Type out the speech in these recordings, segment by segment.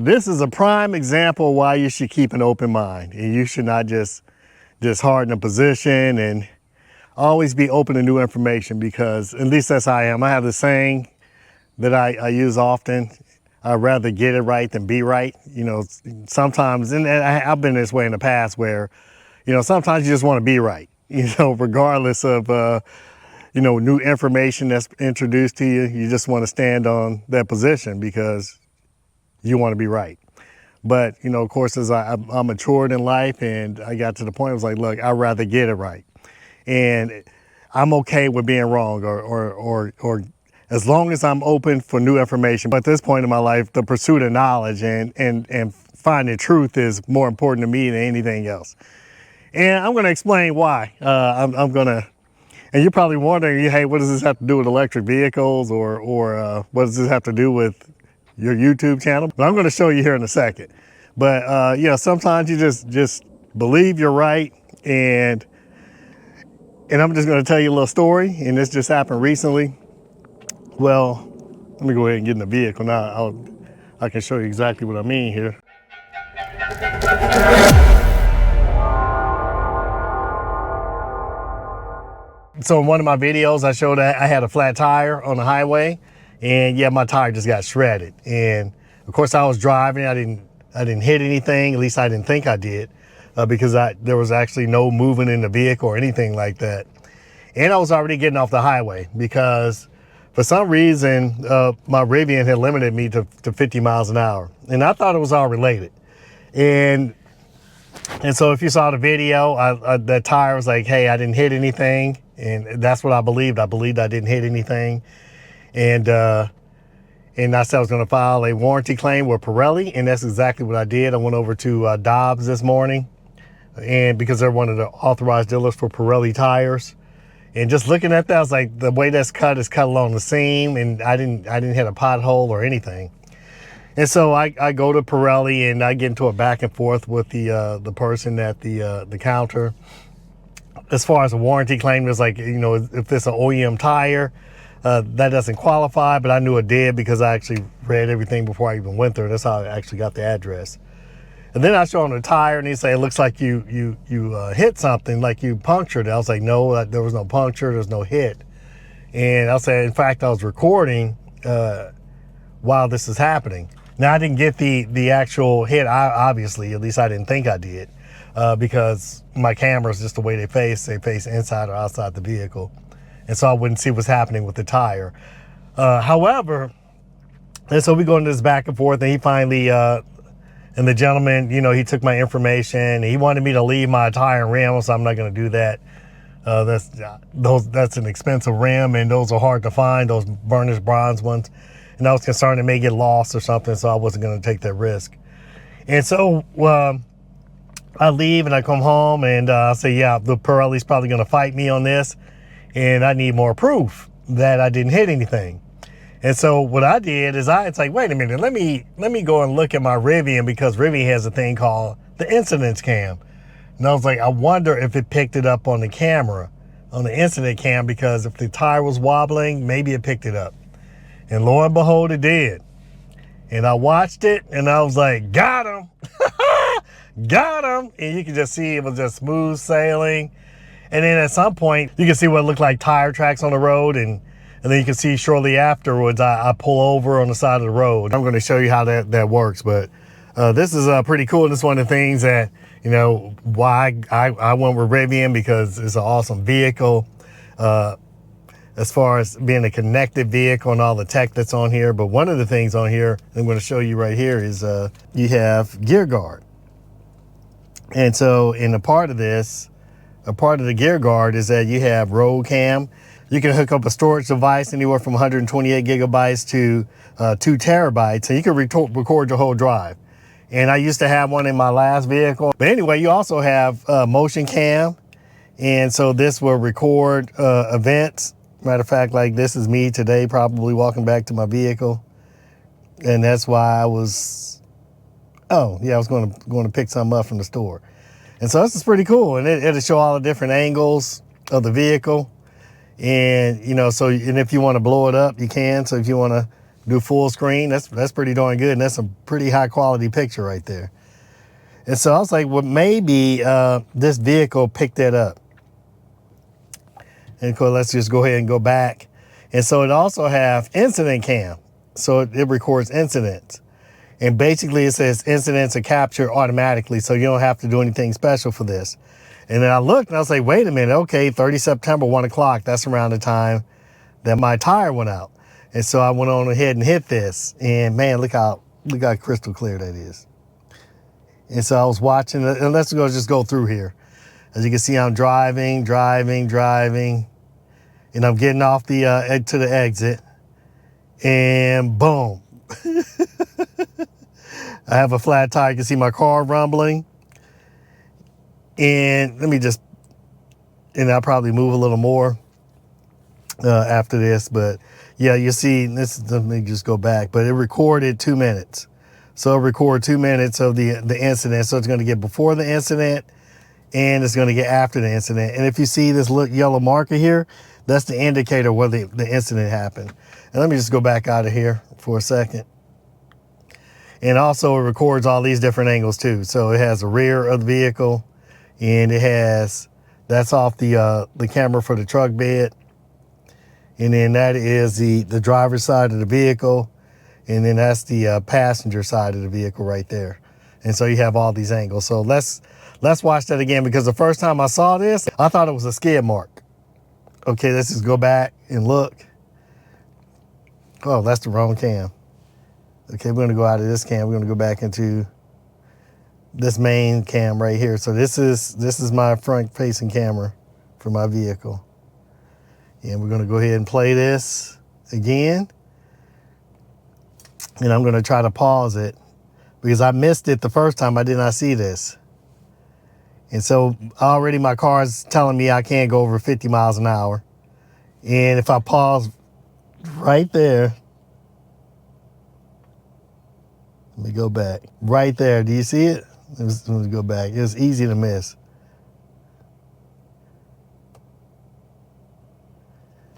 This is a prime example why you should keep an open mind, and you should not just harden a position, and always be open to new information, because at least that's how I am. I have this saying that I use often: I'd rather get it right than be right. You know, sometimes, and I've been this way in the past where, you know, sometimes you just want to be right, you know, regardless of, you know, new information that's introduced to you. You just want to stand on that position because you want to be right. But, you know, of course, as I matured in life and I got to the point, I was like, look, I'd rather get it right. And I'm okay with being wrong, or as long as I'm open for new information. But at this point in my life, the pursuit of knowledge and finding truth is more important to me than anything else. And I'm going to explain why. I'm going to, and you're probably wondering, hey, what does this have to do with electric vehicles, or what does this have to do with your YouTube channel? But I'm going to show you here in a second. But yeah, sometimes you just believe you're right, and I'm just going to tell you a little story, and this just happened recently. Well, let me go ahead and get in the vehicle now. I can show you exactly what I mean here. So in one of my videos, I showed that I had a flat tire on the highway, and yeah, my tire just got shredded. And of course, I was driving. I didn't hit anything. At least I didn't think I did, because there was actually no movement in the vehicle or anything like that. And I was already getting off the highway because for some reason, my Rivian had limited me to 50 miles an hour. And I thought it was all related. And so if you saw the video, that tire was like, hey, I didn't hit anything. And that's what I believed. I believed I didn't hit anything. And I said I was going to file a warranty claim with Pirelli, and that's exactly what I did. I went over to Dobbs this morning, and because they're one of the authorized dealers for Pirelli tires. And just looking at that, I was like, the way that's cut is cut along the seam, and I didn't hit a pothole or anything. And so I go to Pirelli, and I get into a back and forth with the person at the counter. As far as a warranty claim, it's like, you know, if it's an OEM tire, that doesn't qualify, but I knew it did because I actually read everything before I even went there. That's how I actually got the address. And then I show them the tire, and they say, it looks like you hit something, like you punctured it. I was like, no, there was no puncture, there's no hit. And I'll say, in fact, I was recording while this is happening. Now, I didn't get the actual hit, obviously, at least I didn't think I did, because my cameras, just the way they face inside or outside the vehicle. And so I wouldn't see what's happening with the tire. However, and so we go into this back and forth, and he finally, and the gentleman, you know, he took my information. He wanted me to leave my tire and rim, so I'm not going to do that. That's an expensive rim, and those are hard to find, those burnished bronze ones. And I was concerned it may get lost or something, so I wasn't going to take that risk. And so I leave and I come home, and I say, yeah, the Pirelli's probably going to fight me on this, and I need more proof that I didn't hit anything. And so what I did is it's like, wait a minute, let me go and look at my Rivian, because Rivian has a thing called the Incident Cam. And I was like, I wonder if it picked it up on the camera, on the Incident Cam, because if the tire was wobbling, maybe it picked it up. And lo and behold, it did. And I watched it, and I was like, got him. Got him. And you can just see it was just smooth sailing. And then at some point, you can see what looked like tire tracks on the road, and then you can see shortly afterwards, I pull over on the side of the road. I'm going to show you how that works, but this is pretty cool. This is one of the things that, you know, why I went with Rivian, because it's an awesome vehicle as far as being a connected vehicle and all the tech that's on here. But one of the things on here I'm going to show you right here is you have gear guard. And so in a part of the gear guard is that you have roll cam. You can hook up a storage device anywhere from 128 gigabytes to 2 terabytes, and you can record your whole drive. And I used to have one in my last vehicle. But anyway, you also have motion cam. And so this will record events. Matter of fact, like this is me today, probably walking back to my vehicle. And that's why I was, I was going to pick something up from the store. And so this is pretty cool. And it'll show all the different angles of the vehicle. And, you know, so, and if you want to blow it up, you can. So if you want to do full screen. That's pretty darn good, and that's a pretty high quality picture right there. And so I was like, well, maybe this vehicle picked that up. And of course, let's just go ahead and go back. And so it also have incident cam. So it records incidents. And basically it says incidents are captured automatically, so you don't have to do anything special for this. And then I looked and I was like, wait a minute, okay, 30 September, 1 o'clock, that's around the time that my tire went out. And so I went on ahead and hit this. And man, look how crystal clear that is. And so I was watching it, and let's just go through here. As you can see, I'm driving, and I'm getting off the to the exit, and boom. I have a flat tire. You can see my car rumbling. And and I'll probably move a little more after this, but yeah, you see, let me just go back, but it recorded 2 minutes. So it'll record 2 minutes of the incident. So it's going to get before the incident, and it's going to get after the incident. And if you see this yellow marker here, that's the indicator where the incident happened. And let me just go back out of here for a second. And also it records all these different angles too. So it has the rear of the vehicle, and that's off the camera for the truck bed. And then that is the driver's side of the vehicle. And then that's the passenger side of the vehicle right there. And so you have all these angles. So let's watch that again, because the first time I saw this, I thought it was a skid mark. Okay, let's just go back and look. Oh, that's the wrong cam. Okay, we're gonna go out of this cam. We're gonna go back into this main cam right here. So this is my front facing camera for my vehicle. And we're gonna go ahead and play this again. And I'm gonna try to pause it because I missed it the first time. I did not see this. And so already my car is telling me I can't go over 50 miles an hour. And if I pause right there, let me go back. Right there, do you see it? Let me go back. It's easy to miss.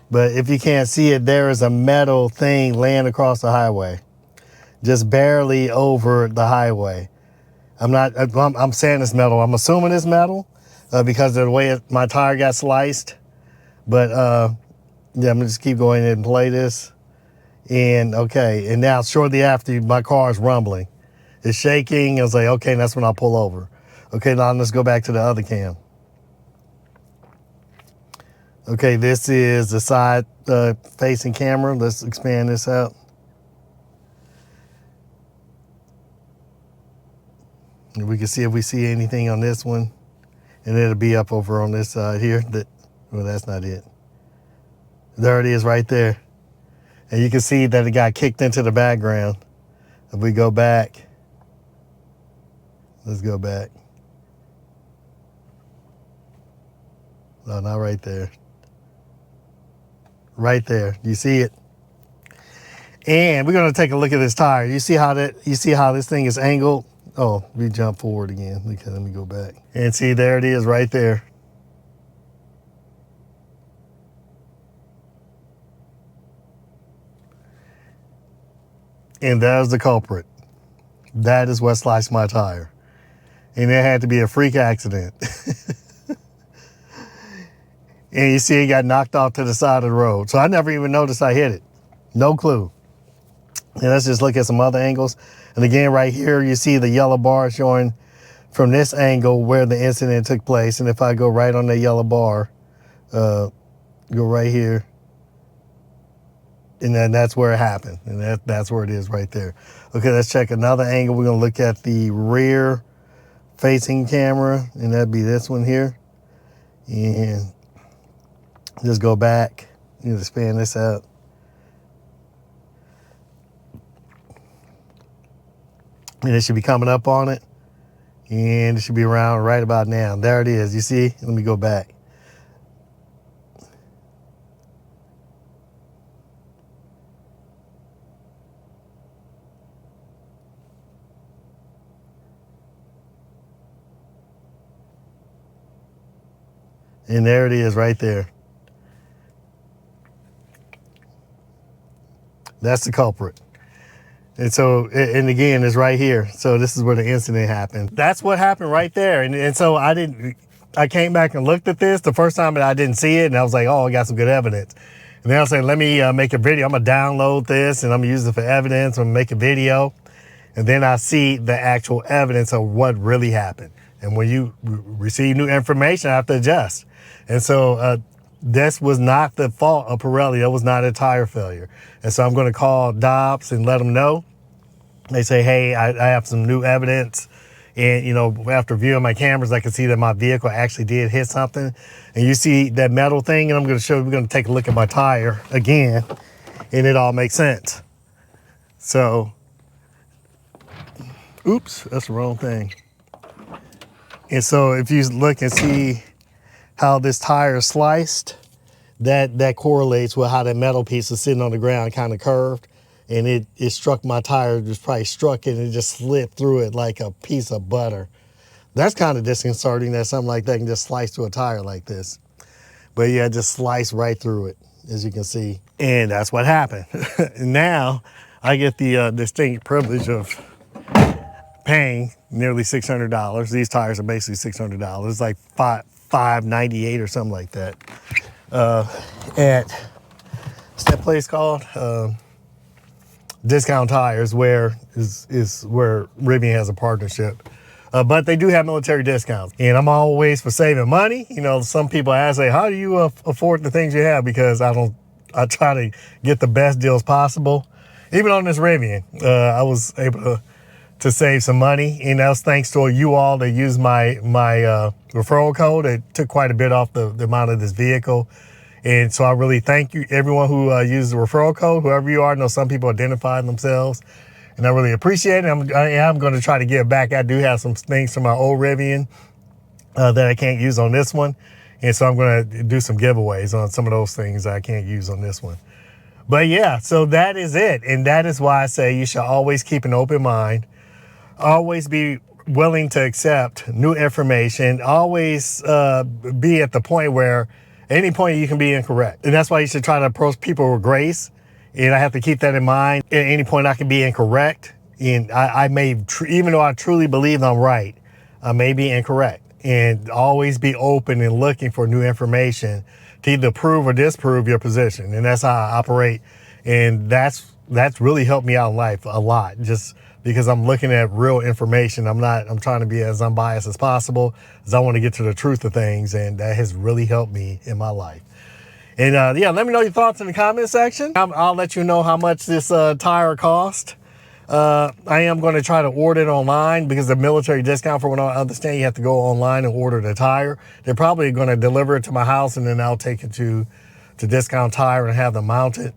But if you can't see it, there is a metal thing laying across the highway, just barely over the highway. I'm saying it's metal. I'm assuming it's metal because of the way my tire got sliced. But yeah, I'm gonna just keep going and play this. And okay, and now shortly after, my car is rumbling. It's shaking. I was like, okay, that's when I'll pull over. Okay, now let's go back to the other cam. Okay, this is the side facing camera. Let's expand this out. And we can see if we see anything on this one. And it'll be up over on this side here. Well, that's not it. There it is right there. And you can see that it got kicked into the background. If we go back, let's go back. No, not right there. Right there. You see it? And we're gonna take a look at this tire. You see how this thing is angled? Oh, we jump forward again. Okay, let me go back. And see, there it is right there. And that is the culprit. That is what sliced my tire. And it had to be a freak accident. And you see it got knocked off to the side of the road. So I never even noticed I hit it. No clue. And let's just look at some other angles. And again, right here, you see the yellow bar showing from this angle where the incident took place. And if I go right on the yellow bar, go right here, and then that's where it happened. And that's where it is right there. Okay, let's check another angle. We're gonna look at the rear facing camera, and that'd be this one here. And just go back and expand this out. And it should be coming up on it. And it should be around right about now. There it is, you see? Let me go back. And there it is right there. That's the culprit. And so, and again, it's right here. So this is where the incident happened. That's what happened right there. And so I came back and looked at this the first time and I didn't see it. And I was like, oh, I got some good evidence. And then I was saying, let me make a video. I'm gonna download this and I'm gonna use it for evidence. I'm gonna make a video. And then I see the actual evidence of what really happened. And when you receive new information, I have to adjust. And so this was not the fault of Pirelli. That was not a tire failure. And so I'm going to call Dobbs and let them know. They say, hey, I have some new evidence. And, you know, after viewing my cameras, I can see that my vehicle actually did hit something. And you see that metal thing, and I'm going to show you, we're going to take a look at my tire again, and it all makes sense. So, oops, that's the wrong thing. And so if you look and see how this tire is sliced, that correlates with how that metal piece is sitting on the ground, kind of curved, and it struck my tire, just probably struck it, and it just slipped through it like a piece of butter. That's kind of disconcerting that something like that can just slice through a tire like this. But yeah, just slice right through it, as you can see. And that's what happened. Now I get the distinct privilege of paying nearly $600. These tires are basically $600. It's like $598 or something like that. At what's that place called? Discount Tires, where is where Rivian has a partnership. But they do have military discounts, and I'm always for saving money. You know, some people ask, "Hey, how do you afford the things you have?" Because I try to get the best deals possible. Even on this Rivian, I was able to save some money, and that was thanks to you all that used my referral code. It took quite a bit off the amount of this vehicle, and so I really thank you, everyone who used the referral code, whoever you are. I know some people identified themselves, and I really appreciate it. I am going to try to give back. I do have some things from my old Rivian that I can't use on this one, and so I'm going to do some giveaways on some of those things that I can't use on this one. But yeah, so that is it, and that is why I say you should always keep an open mind. Always be willing to accept new information. Always be at the point where any point you can be incorrect. And that's why you should try to approach people with grace. And I have to keep that in mind. At any point I can be incorrect. And I may, even though I truly believe I'm right, I may be incorrect. And always be open and looking for new information to either prove or disprove your position. And that's how I operate. And that's really helped me out in life a lot. Just because I'm looking at real information. I'm trying to be as unbiased as possible, as I want to get to the truth of things, and that has really helped me in my life. And yeah, let me know your thoughts in the comment section. I'll let you know how much this tire cost. I am going to try to order it online because the military discount, for what I understand, you have to go online and order the tire. They're probably going to deliver it to my house, and then I'll take it to Discount Tire and have them mounted.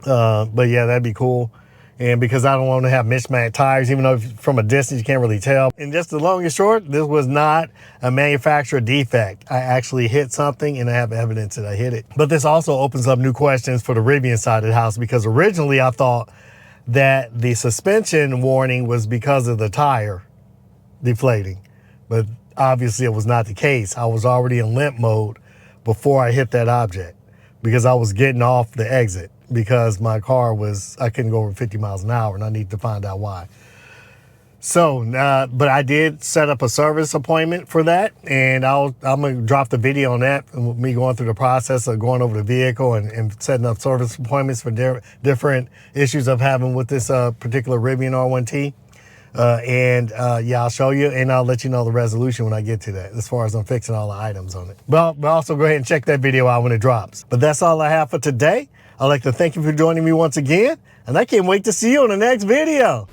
But yeah, that'd be cool. And because I don't want to have mismatched tires, even though from a distance you can't really tell. And just the long and short, this was not a manufacturer defect. I actually hit something and I have evidence that I hit it. But this also opens up new questions for the Rivian side of the house, because originally I thought that the suspension warning was because of the tire deflating. But obviously it was not the case. I was already in limp mode before I hit that object because I was getting off the exit. Because my car I couldn't go over 50 miles an hour, and I need to find out why. So, but I did set up a service appointment for that, and I'm going to drop the video on that, and me going through the process of going over the vehicle and setting up service appointments for different issues I'm having with this particular Rivian R1T. Yeah, I'll show you, and I'll let you know the resolution when I get to that, as far as I'm fixing all the items on it. But also go ahead and check that video out when it drops. But that's all I have for today. I'd like to thank you for joining me once again, and I can't wait to see you on the next video.